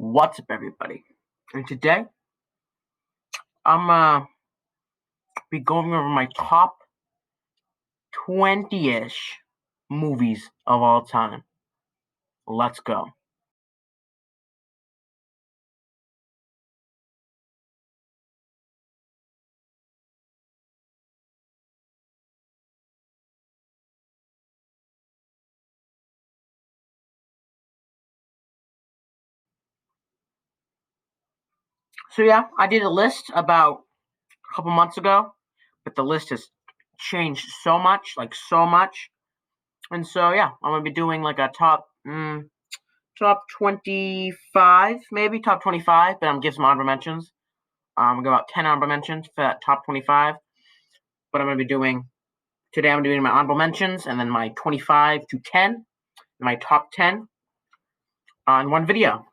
What's up, everybody? And today, I'm be going over my top 20-ish movies of all time. Let's go. So yeah, I did a list about a couple months ago, but the list has changed so much, like so much. And so yeah, I'm gonna be doing like a top 25, maybe top 25, but I'm gonna give some honorable mentions. I'm gonna go about 10 honorable mentions for that top 25. But I'm gonna be doing today. I'm doing my honorable mentions and then my 25 to 10, my top 10 on one video.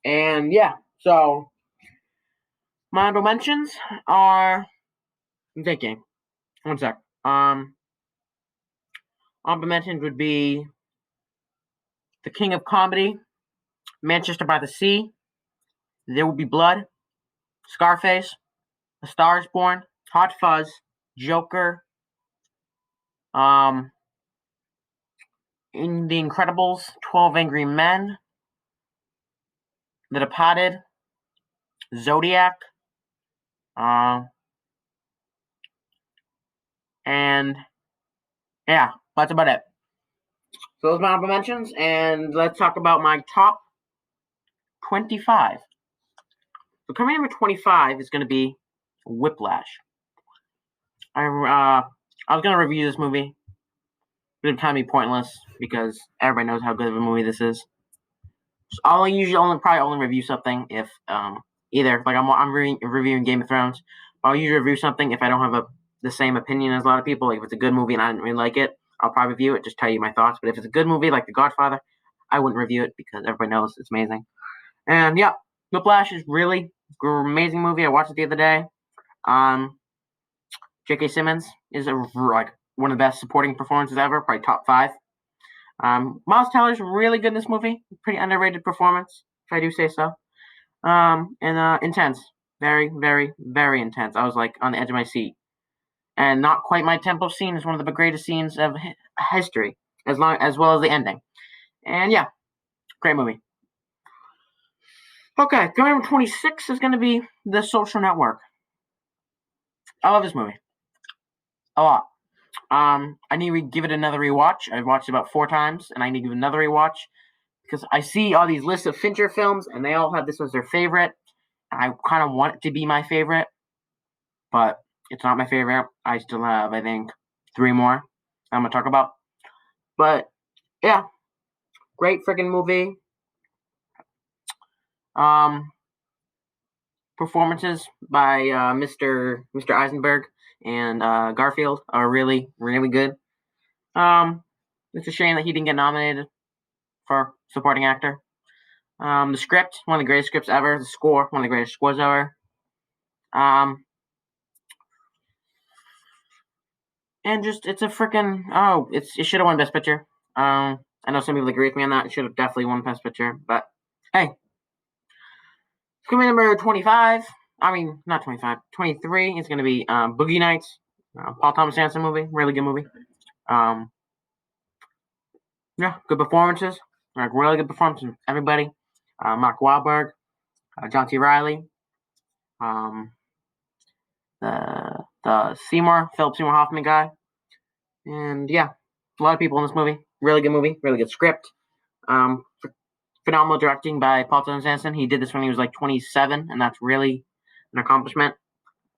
And yeah, so my honorable mentions are. I'm thinking. One sec. Honorable mentions would be The King of Comedy, Manchester by the Sea, There Will Be Blood, Scarface, A Star Is Born, Hot Fuzz, Joker, in The Incredibles, 12 Angry Men, The Departed, Zodiac, and yeah, that's about it. So those are my honorable mentions, and let's talk about my top 25. So coming in number 25 is going to be Whiplash. I was going to review this movie, but it'd kind of be pointless because everybody knows how good of a movie this is. So I'll usually probably only review something if either like I'm reviewing Game of Thrones. I'll usually review something if I don't have the same opinion as a lot of people. Like if it's a good movie and I didn't really like it, I'll probably review it, just tell you my thoughts. But if it's a good movie like The Godfather, I wouldn't review it because everybody knows it's amazing. And yeah, Whiplash is really amazing movie. I watched it the other day. J.K. Simmons is like one of the best supporting performances ever, probably top 5. Miles Teller's really good in this movie. Pretty underrated performance, if I do say so. And intense. Very, very, very intense. I was like on the edge of my seat. And not quite my tempo scene is one of the greatest scenes of history, as well as the ending. And yeah, great movie. Okay, going number 26 is going to be The Social Network. I love this movie a lot. I need to give it another rewatch. I've watched it about 4 times, and I need to give it another rewatch because I see all these lists of Fincher films, and they all have this as their favorite. And I kind of want it to be my favorite, but it's not my favorite. I still have, I think, 3 more I'm gonna talk about. But yeah, great freaking movie. Performances by Mr. Eisenberg and Garfield are really, really good. It's a shame that he didn't get nominated for supporting actor. The script, one of the greatest scripts ever. The score, one of the greatest scores ever. And just it's a freaking it should have won Best Picture. I know some people agree with me on that. It should have definitely won Best Picture, but hey, coming number 25. I mean, not 25, 23 is going to be Boogie Nights, Paul Thomas Anderson movie, really good movie. Yeah, good performances, like really good performances from everybody. Mark Wahlberg, John C. Reilly, the Philip Seymour Hoffman guy, and yeah, a lot of people in this movie. Really good script. Phenomenal directing by Paul Thomas Anderson. He did this when he was like 27, and that's really an accomplishment.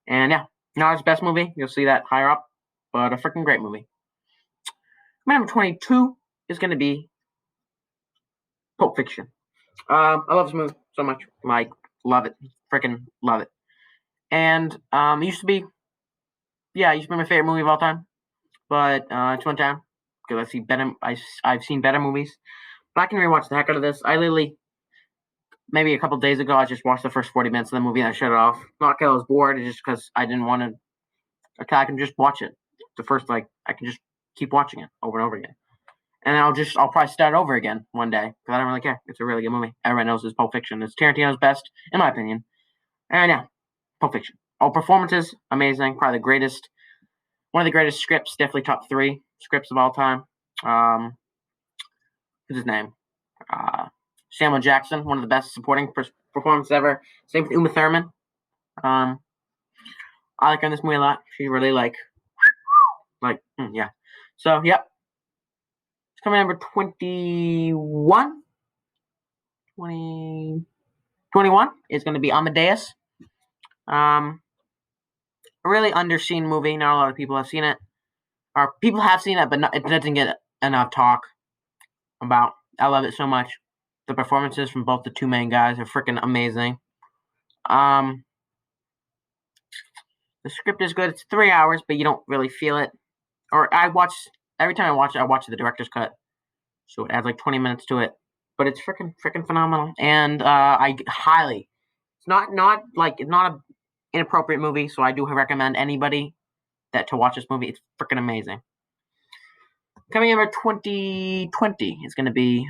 And yeah, not his best movie. You'll see that higher up, but a freaking great movie. My number 22 is going to be Pulp Fiction. I love this movie so much. Like, love it. Freaking love it. And it used to be my favorite movie of all time. But it's went down because I've seen better movies. But I can rewatch the heck out of this. I literally, maybe a couple days ago, I just watched the first 40 minutes of the movie and I shut it off. Not because I was bored, it's just because I didn't want to. Okay, I can just watch it. I can just keep watching it over and over again. and I'll probably start over again one day because I don't really care. It's a really good movie. Everyone knows it's Pulp Fiction. It's Tarantino's best, in my opinion. And yeah, Pulp Fiction. All performances, amazing. Probably one of the greatest scripts. Definitely top 3 scripts of all time. What's his name? Samuel Jackson, one of the best supporting performances ever. Same with Uma Thurman. I like her in this movie a lot. She really yeah. So yep. It's coming number 21. 21 is going to be Amadeus. A really underseen movie. Not a lot of people have seen it. Or people have seen it, but it doesn't get enough talk about. I love it so much. The performances from both the 2 main guys are freaking amazing. The script is good. It's 3 hours, but you don't really feel it. Or every time I watch it, I watch the director's cut. So it adds like 20 minutes to it. But it's freaking phenomenal. And it's not an inappropriate movie, so I do recommend anybody to watch this movie. It's freaking amazing. Coming in 2020 is going to be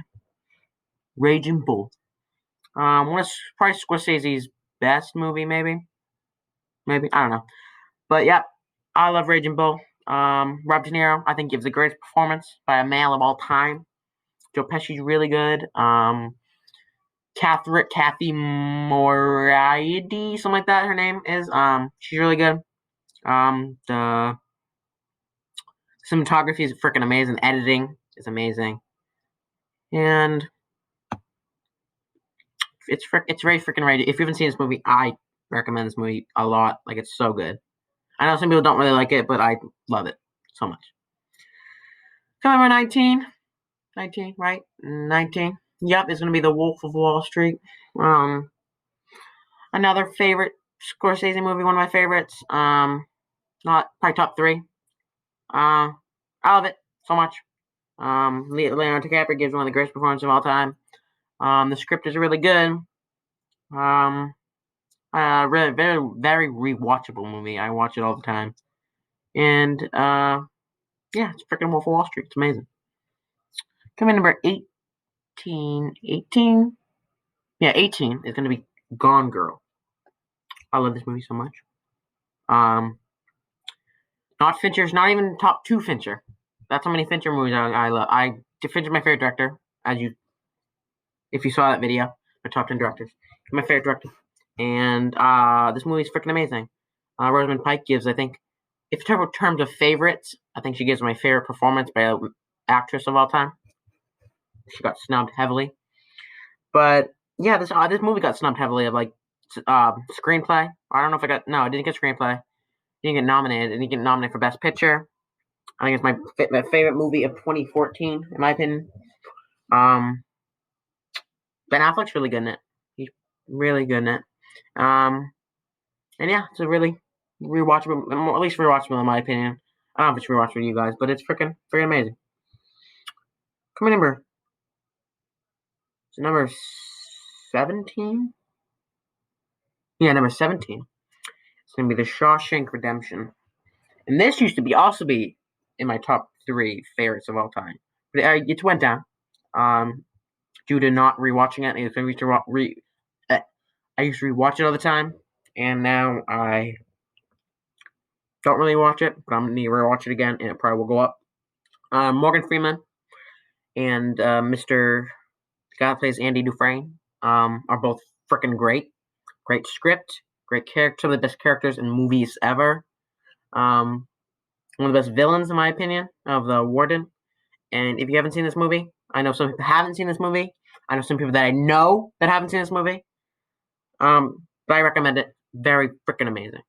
Raging Bull. One of probably Scorsese's best movie, maybe, I don't know, but yeah, I love Raging Bull. Rob De Niro, I think, gives the greatest performance by a male of all time. Joe Pesci's really good. Kathy Moriarty, something like that. Her name is. She's really good. The cinematography is freaking amazing. Editing is amazing, and it's very freaking right. If you haven't seen this movie, I recommend this movie a lot. Like, it's so good. I know some people don't really like it, but I love it so much. Coming number 19. 19, right? 19. Yep, it's going to be The Wolf of Wall Street. Another favorite Scorsese movie, one of my favorites. Not probably top 3. I love it so much. Leonardo DiCaprio gives one of the greatest performances of all time. The script is really good. Really, very, very rewatchable movie. I watch it all the time. And yeah, it's freaking Wolf of Wall Street. It's amazing. Coming number 18. 18? Yeah, 18 is going to be Gone Girl. I love this movie so much. Not Fincher's, not even top 2 Fincher. That's how many Fincher movies I love. Fincher's my favorite director, if you saw that video, my top 10 directors. He's my favorite director. And this movie is freaking amazing. Rosamund Pike gives, I think, if you talk about terms of favorites, I think she gives my favorite performance by an actress of all time. She got snubbed heavily. But yeah, this movie got snubbed heavily of screenplay. I don't know if it didn't get screenplay. It didn't get nominated. It didn't get nominated for Best Picture. I think it's my favorite movie of 2014, in my opinion. Ben Affleck's really good in it. He's really good in it. And yeah, it's a really rewatchable, at least rewatchable in my opinion. I don't know if it's rewatchable to you guys, but it's freaking amazing. Coming number 17? Yeah, number 17. It's going to be The Shawshank Redemption. And this used to also be in my top 3 favorites of all time. But it went down due to not rewatching it. I used to rewatch it all the time, and now I don't really watch it, but I'm going to rewatch it again, and it probably will go up. Morgan Freeman and the guy that plays Andy Dufresne are both freaking great. Great script, great character, some of the best characters in movies ever. One of the best villains, in my opinion, of the Warden. And if you haven't seen this movie, I know some people haven't seen this movie. I know some people that I know that haven't seen this movie. But I recommend it. Very freaking amazing.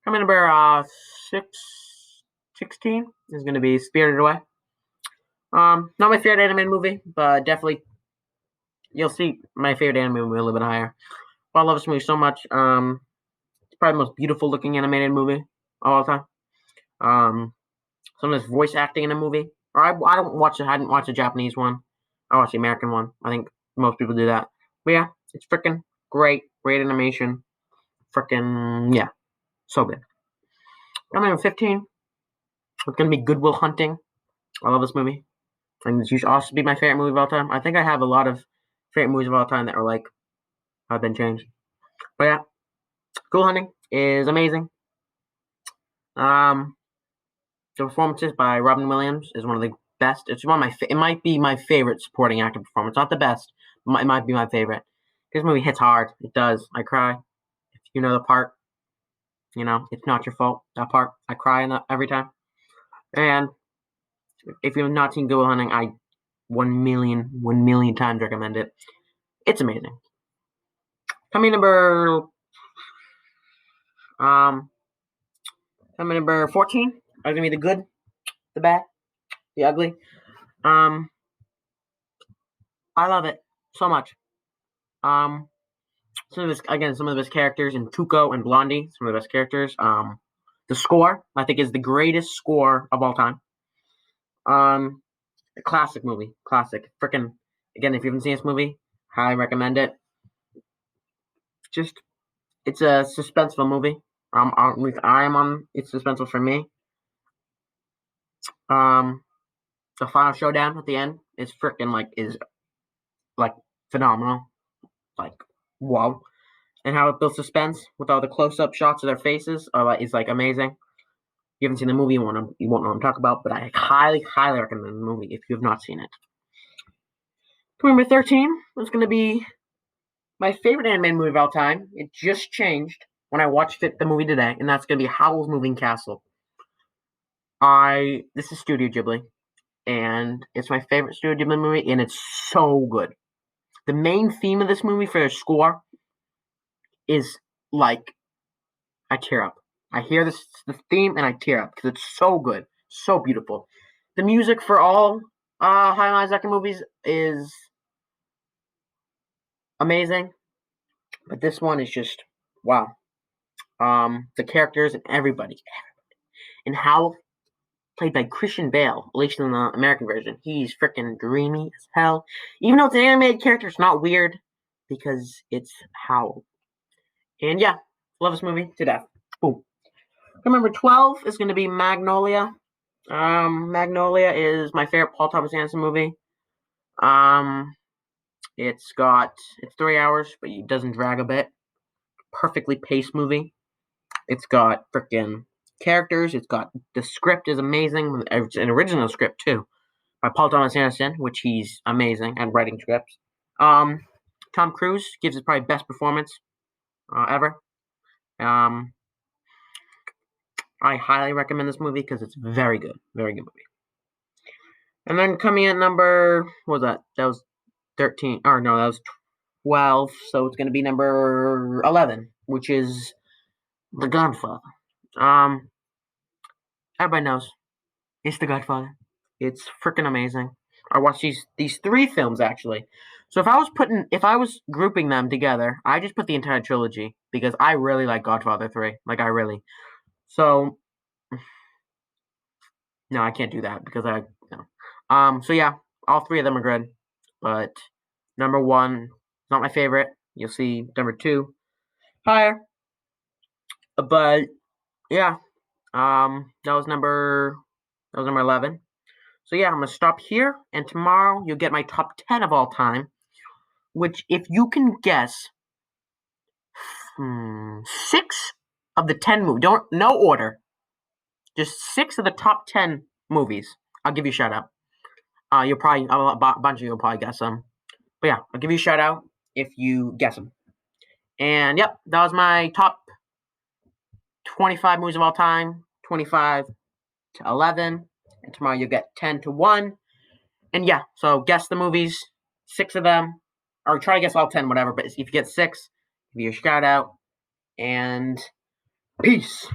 Coming number 16 is going to be Spirited Away. Not my favorite animated movie, but definitely you'll see my favorite animated movie a little bit higher. But I love this movie so much. It's probably the most beautiful looking animated movie of all time. Some of this voice acting in a movie. Or I didn't watch the Japanese one. I watched the American one. I think most people do that. But yeah, it's freaking great. Great animation. Freaking, yeah. So good. Coming in 15. It's going to be Good Will Hunting. I love this movie. And this used to also be my favorite movie of all time. I think I have a lot of favorite movies of all time that are like have been changed. But yeah, Good Will Hunting is amazing. Um, the performances by Robin Williams is one of the best. It's one of my. It might be my favorite supporting actor performance. Not the best. It might be my favorite. This movie hits hard. It does. I cry. If you know the part, it's not your fault. That part, I cry in that every time. And if you've not seen Good Will Hunting, I 1 million times recommend it. It's amazing. Coming number 14 is gonna be The Good, The Bad, The Ugly. I love it so much. Some of the best characters in Tuco and Blondie. Some of the best characters. The score I think is the greatest score of all time. A classic movie, classic. Freaking again, if you haven't seen this movie, highly recommend it. Just it's a suspenseful movie. At least I am on. It's suspenseful for me. The final showdown at the end is freaking is phenomenal. Like wow, and how it builds suspense with all the close-up shots of their faces is amazing. If you haven't seen the movie, you won't know what I'm talking about. But I highly recommend the movie if you have not seen it. Number 13 is going to be my favorite animated movie of all time. It just changed when I watched the movie today, and that's going to be Howl's Moving Castle. This is Studio Ghibli, and it's my favorite Studio Ghibli movie, and it's so good. The main theme of this movie for the score is I tear up. I hear the theme and I tear up because it's so good, so beautiful. The music for all Hayao Miyazaki movies is amazing, but this one is just wow. The characters and everybody, and Howl, played by Christian Bale, at least in the American version, he's freaking dreamy as hell. Even though it's an animated character, it's not weird because it's Howl. And yeah, love this movie to death. Boom. Number 12 is going to be Magnolia. Magnolia is my favorite Paul Thomas Anderson movie. It's 3 hours, but it doesn't drag a bit. Perfectly paced movie. It's got freaking characters. It's got the script is amazing. It's an original script too, by Paul Thomas Anderson, which he's amazing at writing scripts. Tom Cruise gives his probably best performance ever. I highly recommend this movie because it's very good movie. And then coming at number, what was that? That was 13. Or no, that was 12. So it's going to be number 11, which is The Godfather. Everybody knows it's The Godfather. It's freaking amazing. I watched these 3 films actually. So if I was grouping them together, I just put the entire trilogy because I really like Godfather 3. So no, I can't do that because so yeah, all 3 of them are good, but number 1 is not my favorite. You'll see number 2 higher, but yeah, that was number 11. So yeah, I'm gonna stop here, and tomorrow you'll get my top 10 of all time, which if you can guess, 6 of the 10 movies. No order, just 6 of the top 10 movies. I'll give you a shout out. A bunch of you will probably guess them. But yeah, I'll give you a shout out if you guess them. And yep, that was my top 25 movies of all time, 25 to 11. And tomorrow you'll get 10 to 1. And yeah, so guess the movies, 6 of them, or try to guess all 10, whatever. But if you get 6, give you a shout out. And peace.